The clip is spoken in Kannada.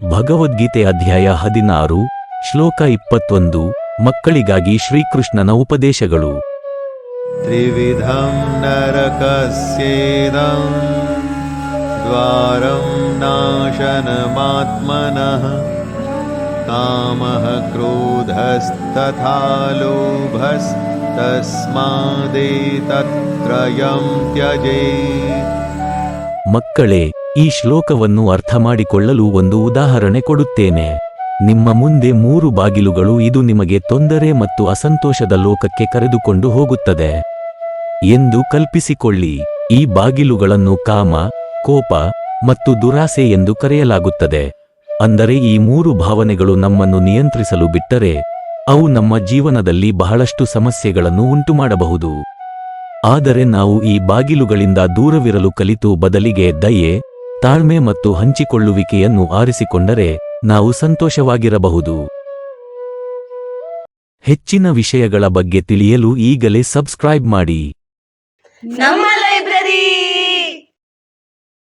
ಭಗವದ್ಗೀತೆ ಅಧ್ಯಾಯ 16 ಶ್ಲೋಕ 21 ಮಕ್ಕಳಿಗಾಗಿ ಶ್ರೀಕೃಷ್ಣನ ಉಪದೇಶಗಳು. ತ್ರಿವಿಧಂ ನರಕಸ್ಯೇದಂ ದ್ವಾರಂ ನಾಶನಮಾತ್ಮನಃ ಕಾಮಃ ಕ್ರೋಧಸ್ತಥಾ ಲೋಭಸ್ತಸ್ಮಾದೇತತ್ರಯಂ ತ್ಯಜೇತ್. ಮಕ್ಕಳೇ, ಈ ಶ್ಲೋಕವನ್ನು ಅರ್ಥಮಾಡಿಕೊಳ್ಳಲು ಒಂದು ಉದಾಹರಣೆ ಕೊಡುತ್ತೇನೆ. ನಿಮ್ಮ ಮುಂದೆ 3 ಬಾಗಿಲುಗಳು, ಇದು ನಿಮಗೆ ತೊಂದರೆ ಮತ್ತು ಅಸಂತೋಷದ ಲೋಕಕ್ಕೆ ಕರೆದುಕೊಂಡು ಹೋಗುತ್ತದೆ ಎಂದು ಕಲ್ಪಿಸಿಕೊಳ್ಳಿ. ಈ ಬಾಗಿಲುಗಳನ್ನು ಕಾಮ, ಕೋಪ ಮತ್ತು ದುರಾಸೆ ಎಂದು ಕರೆಯಲಾಗುತ್ತದೆ. ಅಂದರೆ ಈ 3 ಭಾವನೆಗಳು ನಮ್ಮನ್ನು ನಿಯಂತ್ರಿಸಲು ಬಿಟ್ಟರೆ ಅವು ನಮ್ಮ ಜೀವನದಲ್ಲಿ ಬಹಳಷ್ಟು ಸಮಸ್ಯೆಗಳನ್ನು ಉಂಟುಮಾಡಬಹುದು. ಆದರೆ ನಾವು ಈ ಬಾಗಿಲುಗಳಿಂದ ದೂರವಿರಲು ಕಲಿತು ಬದಲಿಗೆ ದಯೆ, ತಾಳ್ಮೆ ಮತ್ತು ಹಂಚಿಕೊಳ್ಳುವಿಕೆಯನ್ನು ಆರಿಸಿಕೊಂಡರೆ ನಾವು ಸಂತೋಷವಾಗಿರಬಹುದು. ಹೆಚ್ಚಿನ ವಿಷಯಗಳ ಬಗ್ಗೆ ತಿಳಿಯಲು ಈಗಲೇ ಸಬ್ಸ್ಕ್ರೈಬ್ ಮಾಡಿ ನಮ್ಮ ಲೈಬ್ರರಿ.